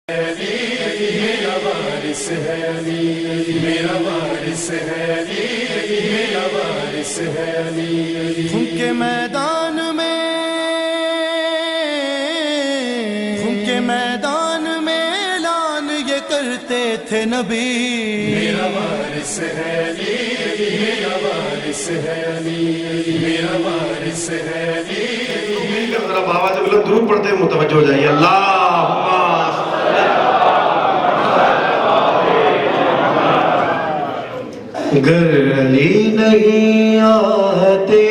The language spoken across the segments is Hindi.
मेरा वारिस है अली, मेरा वारिस है अली, मेरा वारिस है अली। उनके मैदान में ऐलान ये करते थे नबी, मेरा वारिस है अली, मेरा वारिस है अली, मेरा वारिस है अली। जरा बाबा से बोलो दुरूद पढ़ते हुए मुतवज्जो हो जाइए। अल्लाहुम्मा गर अली नहीं आते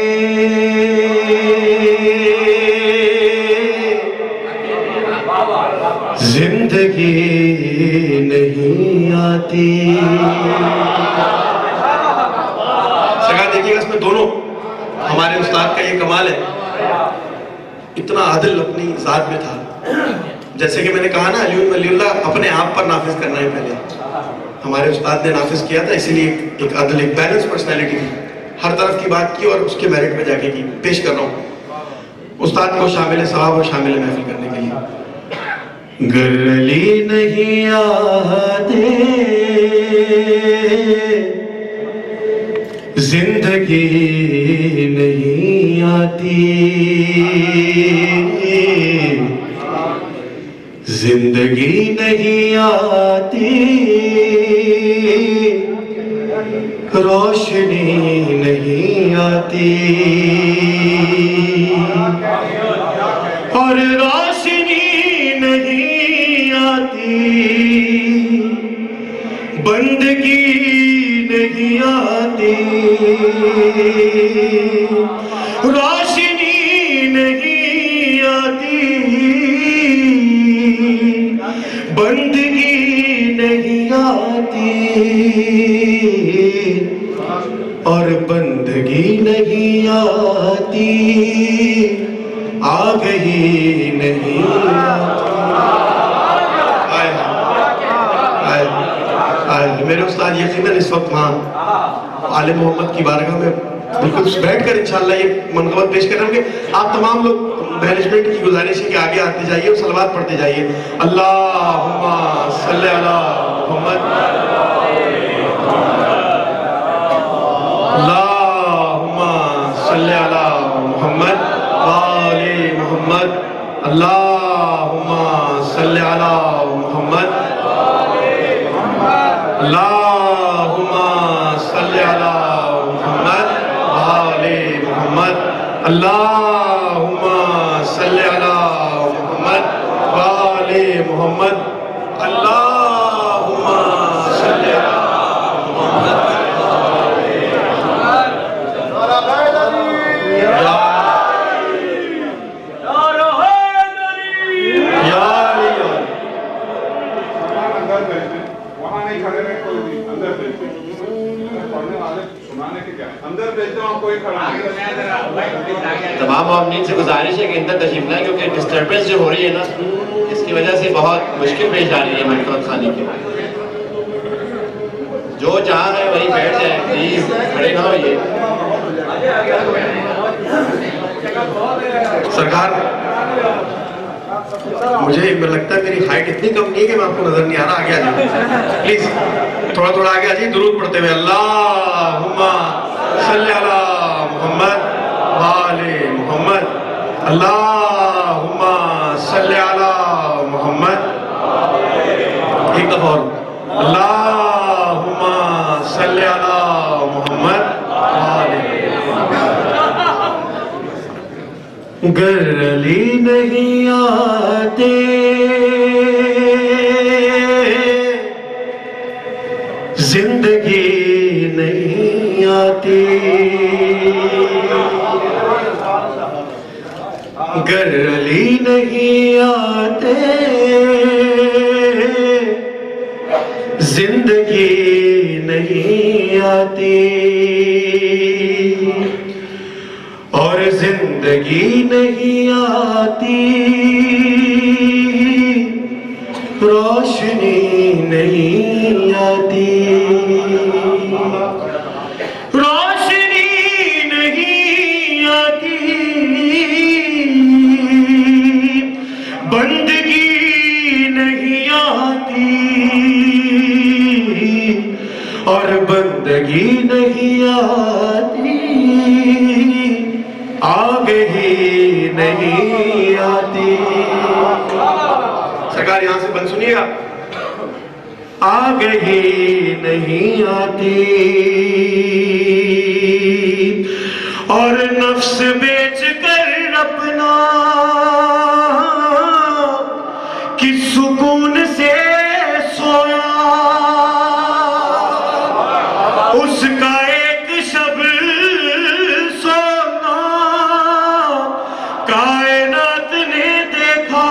जिंदगी नहीं आती। सगा देखिएगा इसमें दोनों हमारे उस्ताद का ये कमाल है, इतना आदिल अपनी जात में था। जैसे कि मैंने कहा ना, अली वलीउल्लाह अपने आप पर नाफिज करना है पहले, हमारे उस्ताद ने नाफिज किया था, इसीलिए एक आदिल, एक बैलेंस पर्सनैलिटी थी, हर तरफ की बात की और उसके मेरिट पे जाके की। पेश कर रहा हूँ उस्ताद को शामिल सवाब और शामिल महफिल करने के लिए। गर अली नहीं आते जिंदगी नहीं आती, जिंदगी नहीं आती, रोशनी नहीं आती, और रोशनी नहीं आती, बंदगी नहीं आती, रोशनी नहीं आती, बंदगी नहीं आती, और बंदगी नहीं आती, आ गई नहीं आती। मेरे उस्ताद यकीनन इस वक्त वहाँ आले मोहम्मद की बारगाह में बिल्कुल बैठ कर इंशाल्लाह ये मनक़बत पेश कर रहे होंगे। आप तमाम लोग मैनेजमेंट की गुजारिश है कि आगे आते जाइए और सलवात पढ़ते जाइए। अल्लाहुम्मा सल्ली अला मुहम्मद, अल्लाहुम्मा सल्ली अला मुहम्मद वाले मुहम्मद, अल्लाहुम्मा सल्ली अला मुहम्मद, अल्लाहुम्मा सल्ली अला मुहम्मद वाले मुहम्मद, अल्लाहुम्मा सल्ली अला मुहम्मद वाले मुहम्मद, अल्लाहुम्मा सल्ली अला मुहम्मद। तमाम आमदीन से गुजारिश है कि अंदर तशरीफ लाएं, क्योंकि डिस्टर्बेंस जो हो रही है ना, इसकी वजह से बहुत मुश्किल पेश आ रही है मनक़बत खाने की। जो जहाँ है वहीं बैठ जाए, प्लीज खड़े ना होइए। सरकार, मुझे लगता है मेरी हाइट इतनी कम नहीं है कि मैं आपको नजर नहीं आ रहा। आगे आ जाइए प्लीज, थोड़ा थोड़ा आगे आ जाइए, दुरूद पढ़ते हुए। अल्लाहुम्मा सल्ली अला मुहम्मद वाले मुहम्मद, अल्लाहुम्मा सल्ली अला मुहम्मद। एक दफा और, अल्लाहुम्मा सल्ली अला मुहम्मद वाले। गर अली नहीं आते जिंदगी नहीं आती, गर अली नहीं आते जिंदगी नहीं आती, और जिंदगी नहीं आती, रोशनी नहीं आती, रोशनी नहीं आती, बंदगी नहीं आती। और बंदगी नहीं आती, आगे ही नहीं आती। सरकार यहां से बंद सुनिएगा, आगे ही नहीं आती। और नफ्स बेच कर अपना किस सुकून से सोया, उसका एक शब सोना कायनात ने देखा।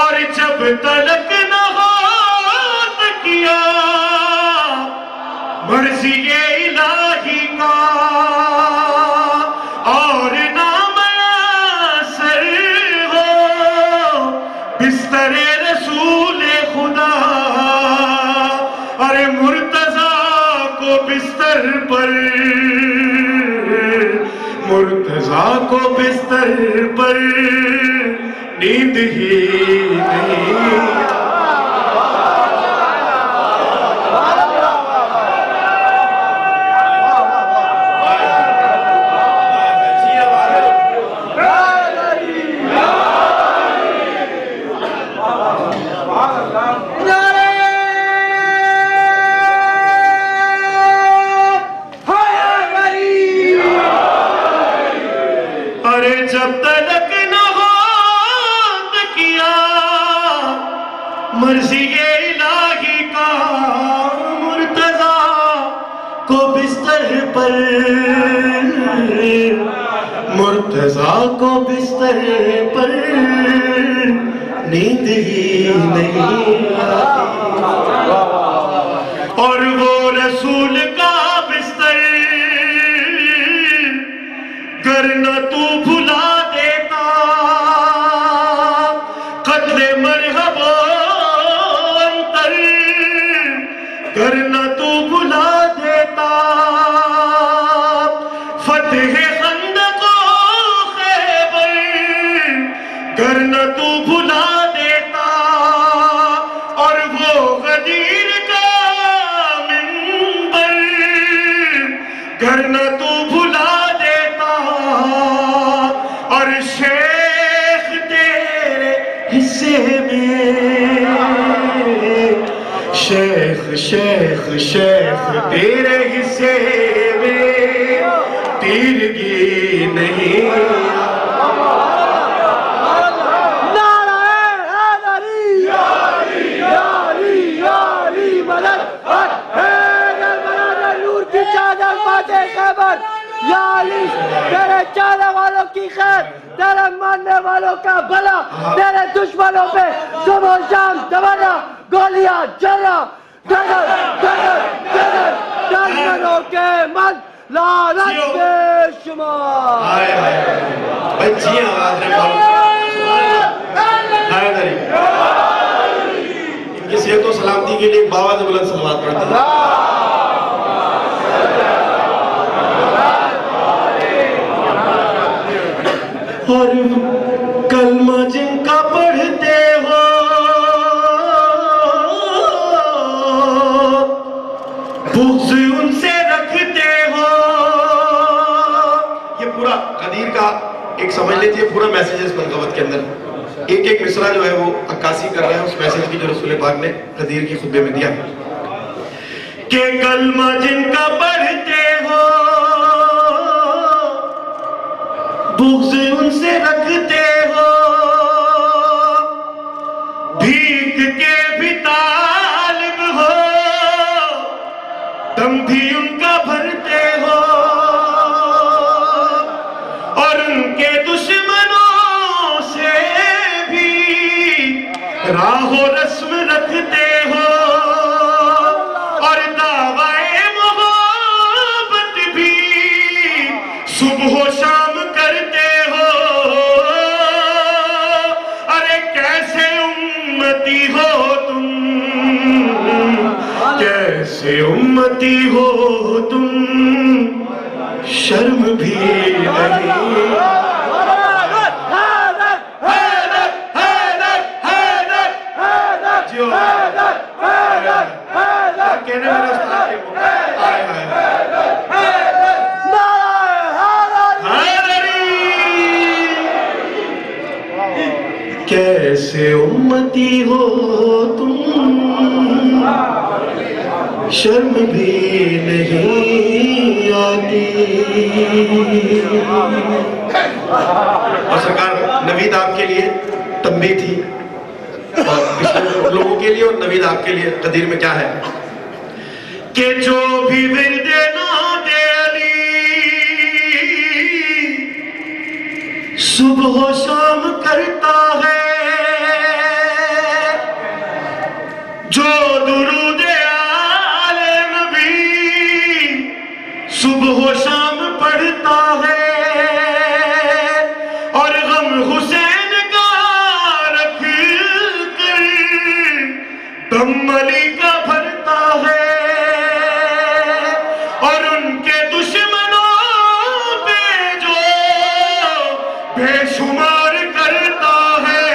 और जब तलक न हो किया मर्जी इलाही का, और ना मयासर हो बिस्तरे रसूल खुदा। अरे मुर्तजा को बिस्तर पर, मुर्तजा को बिस्तर पर नींद ही नहीं। जब तलक न हो किया मर्जी इलाही का, मुर्तजा को बिस्तर पर, मुर्तजा को बिस्तर पर नींद ही नहीं आती। और वो रसूल का बिस्तर कर न तू भुला देता, कत्ले मरहबा अंतर कर न तू भुला देता। फतेह खंदको खैबर कर न तू भुला देता। और वो गदीर का मिंबर कर न तू भुला देता। और शेख तेरे हिस्से में, शेख शेख शेख तेरे हिस्से में तीरगी नहीं। तेरे चाहने वालों की खैर, तेरे मानने वालों का भला, तेरे दुश्मनों पे सुबह शाम दबाना, गोलियां चलना, दुश्मनों के मन लानत बेशुमार। इनकी सेहत और सलामती के लिए बाबा से बुलंद सलवात पढ़ते हैं। और कलमा जिनका पढ़ते हो बुग़्ज़ उनसे रखते हो। ये पूरा कदीर का एक समझ लीजिए पूरा मैसेज है इस मनकबत के अंदर। एक एक मिसरा जो है वो अक्कासी कर रहे हैं उस मैसेज की जो रसूल पाक ने कदीर की खुतबे में दिया कि कलमा जिनका पढ़ते हो बुग़्ज़ उनसे रखते हो, भीख के भी तालिब हो, दम भी उनका भरते हो। और उनके दुश्मनों से भी राहो रस्म रखते हो। और दावाए मोहब्बत भी सुबह शाम करते हो। अरे कैसे उम्मती हो तुम, कैसे उम्मती हो तुम, शर्म भी नहीं। कहने मेरे उस्ताद के मुंह। हाय हाय कैसे उम्मती हो तुम, शर्म भी नहीं आती। और सरकार नवीद आपके लिए तंबी थी, और पिछले लोगों के लिए और नवीद आपके लिए कदीर में क्या है कि जो भी विरदे नादे अली सुबह शाम करता है, जो दुरूद आले नबी सुबह शाम पढ़ता है, और गम हुसैन का रख कर दम अली का भरता है, और उनके दुश्मनों पे जो बेशुमार करता है।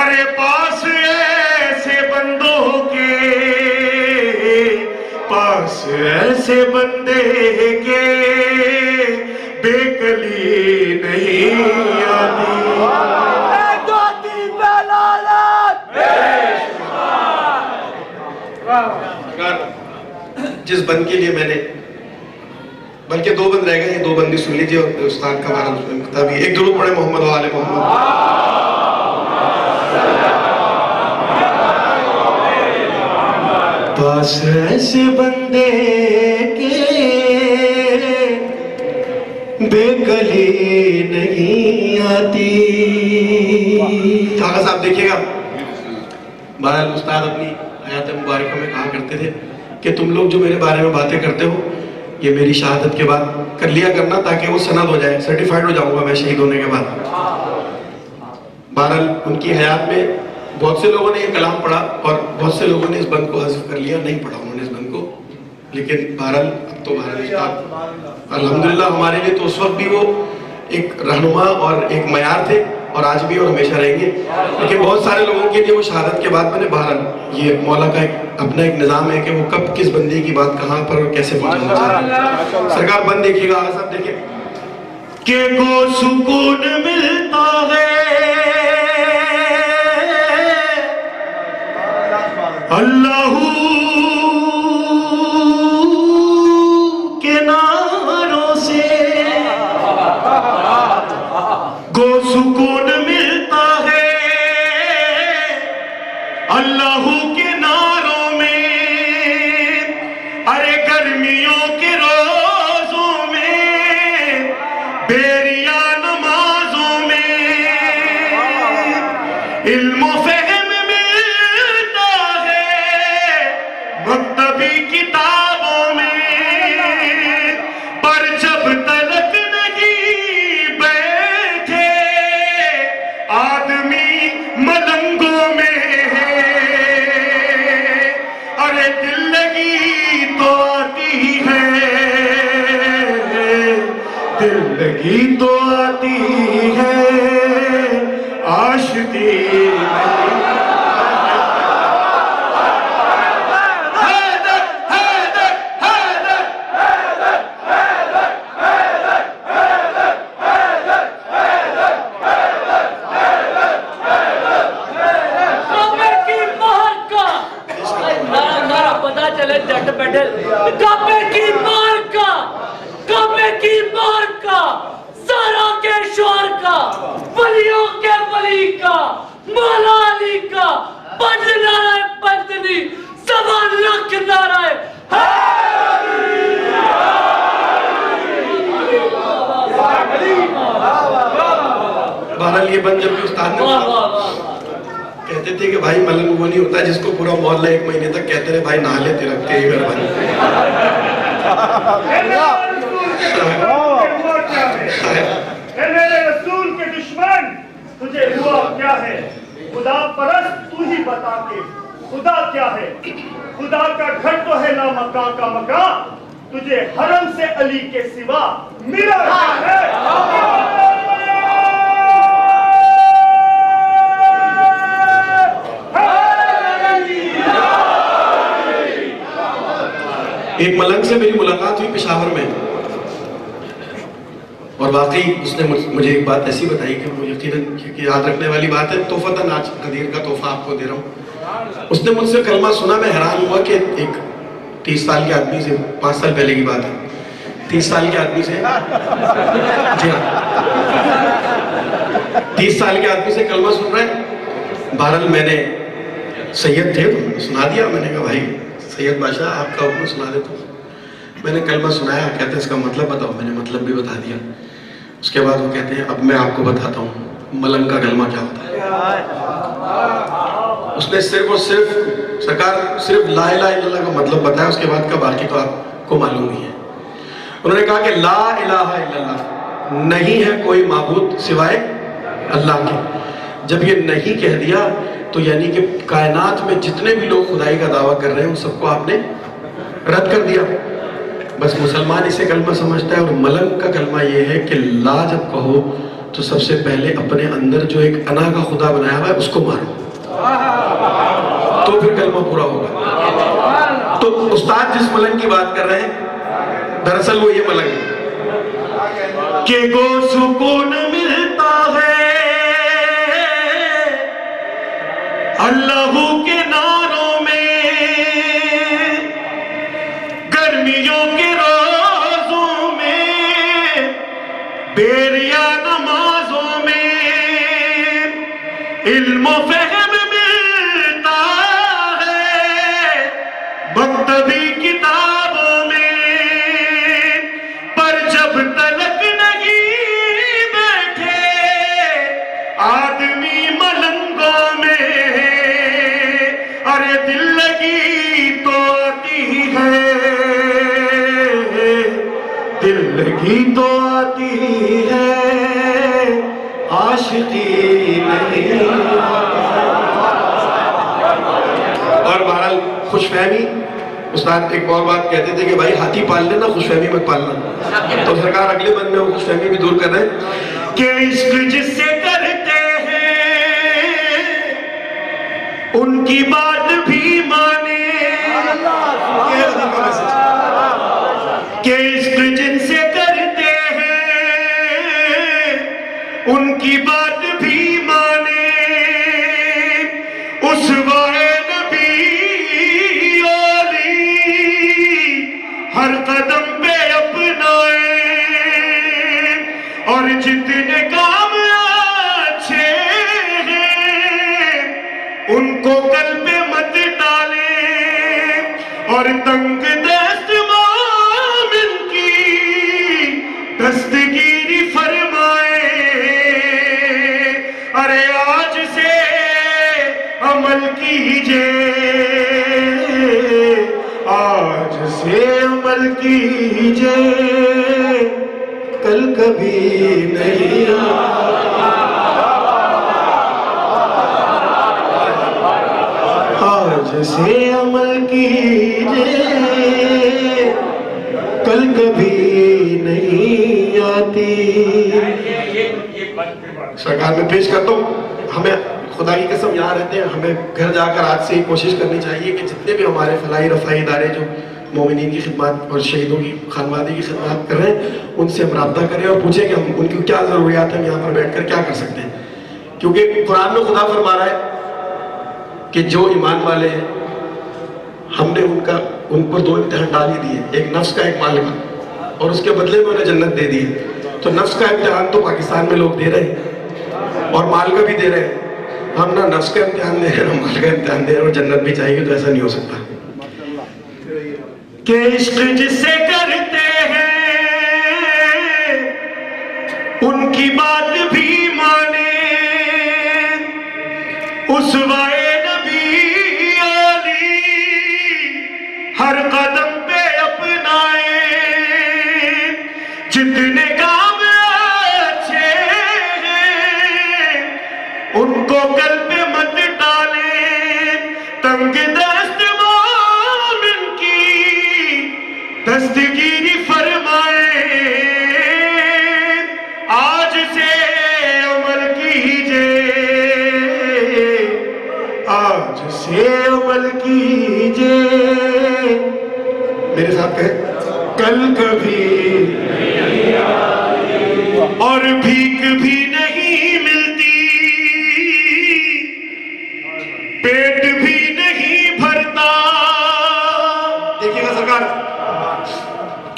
अरे पास ऐसे बंदों के, पास ऐसे बंदे के बेकली नहीं आती। जिस बंद के लिए मैंने, बल्कि दो बंद रह गए, ये दो बंदी सुन लीजिए और उस्ताद का वारा भी। एक दुरूद पढ़े मोहम्मद वाले मोहम्मद। पास ऐसे बंदे के बेकली नहीं आती। काका साहब देखिएगा, बहरहाल उस्ताद अपनी हयात मुबारक में कहा करते थे कि तुम लोग जो मेरे बारे में बातें करते हो ये मेरी शहादत के बाद कर लिया करना, ताकि वो सनद हो जाए, सर्टिफाइड हो जाऊंगा मैं शहीद होने के बाद। बहरहाल उनकी हयात में बहुत से लोगों ने ये कलाम पढ़ा और बहुत से लोगों ने इस बंद को हज़फ कर लिया, नहीं पढ़ा उन्होंने इस बंद को। लेकिन बहरहाल अब तो बहरहाल अल्हम्दुलिल्लाह हमारे लिए तो उस वक्त भी वो एक रहनुमा और एक मयार थे, और आज भी और हमेशा रहेंगे। लेकिन बहुत सारे लोगों के लिए वो शहादत के बाद मैंने बहरहाल ये मौला का एक अपना एक निज़ाम है कि वो कब किस बंदे की बात कहाँ पर और कैसे पहुंचाना चाहते। सरकार बंद देखिएगा, आगे साहब देखिए के को सुकून मिलता है अल्लाहू के नारों से, को सुकून मिलता है अल्लाहू के नारों में। अरे गर्मियों के रोजों में, बेरिया नमाजों में, इल्म फहम मिलता है मक्तबी किताबों में। पर जब तलक नहीं बैठे आदमी मलंगों में है। अरे दिल लगी तो आती है, दिल लगी तो आती है, आशिकी ये बंद जब भी उस्ताद ने कहते थे कि भाई मलंग वो नहीं होता जिसको पूरा मोहल्ला एक महीने तक कहते रहे भाई नहा ले तेरा तेरी मेहरबानी। मेरे रसूल के दुश्मन तुझे हुआ क्या है? खुदा परस्त तू ही बता के खुदा क्या है? खुदा का घर तो है ना मक्का का मक्का, तुझे हरम से अली के सिवा मिला क्या है? एक मलंग से मेरी मुलाकात हुई पेशावर में, और वाकई उसने मुझे एक बात ऐसी बताई कि वो यकीनन याद रखने वाली बात है। तोहफतन आज कदीर का तोहफा आपको दे रहा हूँ। उसने मुझसे कलमा सुना, मैं हैरान हुआ कि एक 30 साल के आदमी से, 5 साल पहले की बात है, 30 साल के आदमी से, जी हाँ, 30 साल के आदमी से कलमा सुन रहे हैं। बहरहाल मैंने सैयद थे तो सुना दिया। मैंने कहा भाई सैयद बादशाह आपका हुक्म सुना देता हूँ। मैंने कलमा सुनाया। कहते हैं इसका मतलब बताओ। मैंने मतलब भी बता दिया। उसके बाद वो कहते हैं अब मैं आपको बताता हूँ मलंग का कलमा क्या होता है। उसने सिर्फ और सिर्फ सरकार सिर्फ ला इलाहा इल्लल्लाह का मतलब बताया। उसके बाद का बाकी तो आपको मालूम ही है। उन्होंने कहा कि ला इलाहा इल्लल्लाह, नहीं है कोई माबूद सिवाय अल्लाह के। जब ये नहीं कह दिया तो यानी कि कायनात में जितने भी लोग खुदाई का दावा कर रहे हैं उन सबको आपने रद्द कर दिया। बस मुसलमान इसे कलमा समझता है। और मलंग का कलमा ये है कि ला जब कहो तो सबसे पहले अपने अंदर जो एक अना का खुदा बनाया हुआ है उसको मारो, तो फिर कलमा पूरा होगा। तो उस्ताद जिस मलंग की बात कर रहे हैं दरअसल वो ये मलंग है कि गो सुकून मिलता है अल्लाह के नारों में, गर्मियों के रोजों में, बेरिया नमाजों में, इल्म फहम मिलता है मक्तबी किताबों में। पर जब तलक नहीं बैठे आदमी मलंगों में, अरे दिल लगी तो आती है, दिल लगी तो आती है, आशिकी नहीं। और बहरहाल खुशफहमी, उस्ताद एक और बात कहते थे कि भाई हाथी पाल लेना, खुशफहमी मत पालना। तो सरकार अगले बंद में वो खुशफहमी भी दूर कर रहे हैं कि इश्क जिससे करते हैं उनकी बात भी माने, कि इश्क जिनसे करते हैं उनकी बात भी माने। उस वाए नबी ओली हर कदम पे अपनाए, और जितने काम अच्छे हैं उनको कल पे मत डाले, और तंग दस्त मोमिन की दस्तगीरी फरमाए। अरे आज से अमल कीजिए, आज से अमल कीजिए, कल कभी नहीं। आज से अमल कीजिए, कल कभी नहीं आती। सरकार में पेश करता हूँ, हमें खुदा की कसम यहाँ रहते हैं, हमें घर जाकर आज से ही कोशिश करनी चाहिए कि जितने भी हमारे फलाई रफ़ाई इदारे जो मोमिनीन की खिदमत और शहीदों की खानवादी की खिदमत कर रहे हैं उनसे हम रब्ता करें और पूछें कि हम उनकी क्या ज़रूरियात है, हम यहाँ पर बैठ कर क्या कर सकते हैं। क्योंकि कुरान में खुदा फरमा रहा है कि जो ईमान वाले हैं हमने उन पर 2 इम्तिहान डाल ही दिए, एक नफ्स का एक माल का, और उसके बदले में उन्हें जन्नत दे दी। तो नफ्स का इम्तिहान तो पाकिस्तान में लोग दे रहे हैं और माल का भी दे रहे हैं। हम ना नफ्स का इम्तिहान दे रहे हैं, ना माल का इम्तिहान दे रहे हैं, और जन्नत भी चाहिए, तो ऐसा नहीं हो सकता। कि इश्क जिससे करते हैं उनकी बात भी माने, उस वाए नबी ओली हर कदम पे अपनाए। जितने काम अच्छे हैं उनको कल पे मत डाले, तंग दस्त मोमिन की दस्तगीरी फरमाए। आज से अमल कीजिए, आज से अमल कीजिए, मेरे साथ कहे, कल कभी और भीख भी नहीं मिलती, पेट भी नहीं भरता। देखिएगा सरकार,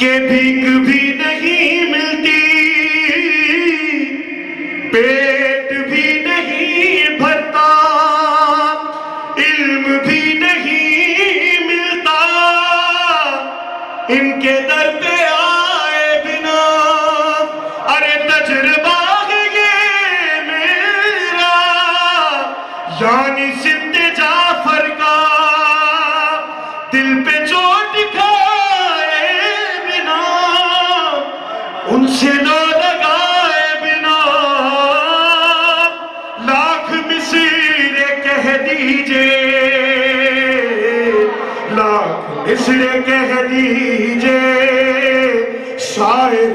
के भीख भी नहीं मिलती, पेट भी नहीं भरता, इल्म भी नहीं मिलता, इनके दर पे आए बिना। अरे तजुर्बा है ये मेरा, यानी सिद्दे जाफर का, दिल पे चोट खाए बिना, उनसे न लगाए बिना, लाख मिसरे कह दीजिए, लाख मिसरे कह दीजिए, शायरी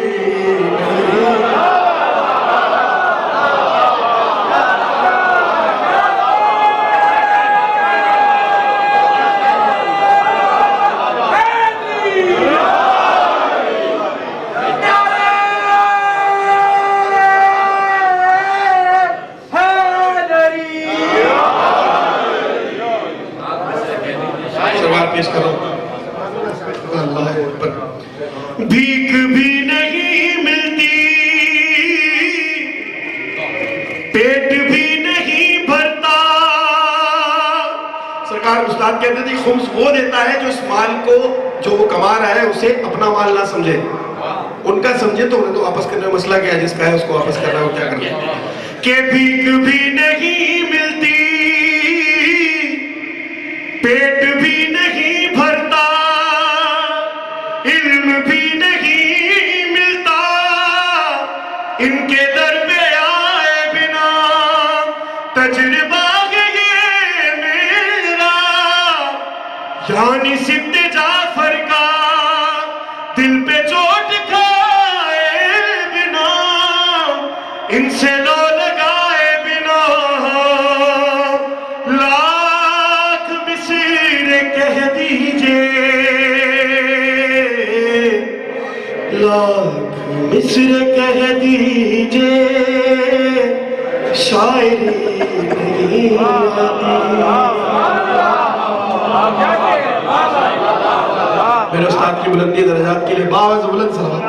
नहीं। सवाल पेश करो। अल्लाह अकबर। भीख भी नहीं मिलती, पेट भी नहीं भरता। सरकार उस्ताद कहते थे खुम्स वो देता है जो इस माल को जो वो कमा रहा है उसे अपना माल ना समझे, उनका समझे तो उन्हें तो वापस करने में मसला क्या है, जिसका है उसको वापस करना हो, क्या करना है। के भीख भी नहीं मिलती, पेट भी नहीं भरता, इल्म भी नहीं मिलता, इनके दर पे आए बिना, तजुर्बा है ये मेरा, यानी सिद्दे जाफर का, दिल पे चोट खाए बिना, इनसे लो लगाए बिना, लाख मिसरे कह दीजिए, लाख मिसरे कह दीजिए, शायरी नहीं आती। मेरे उस्ताद की बुलंदी दर्जात के लिए बावज़ बुलंद सलावत।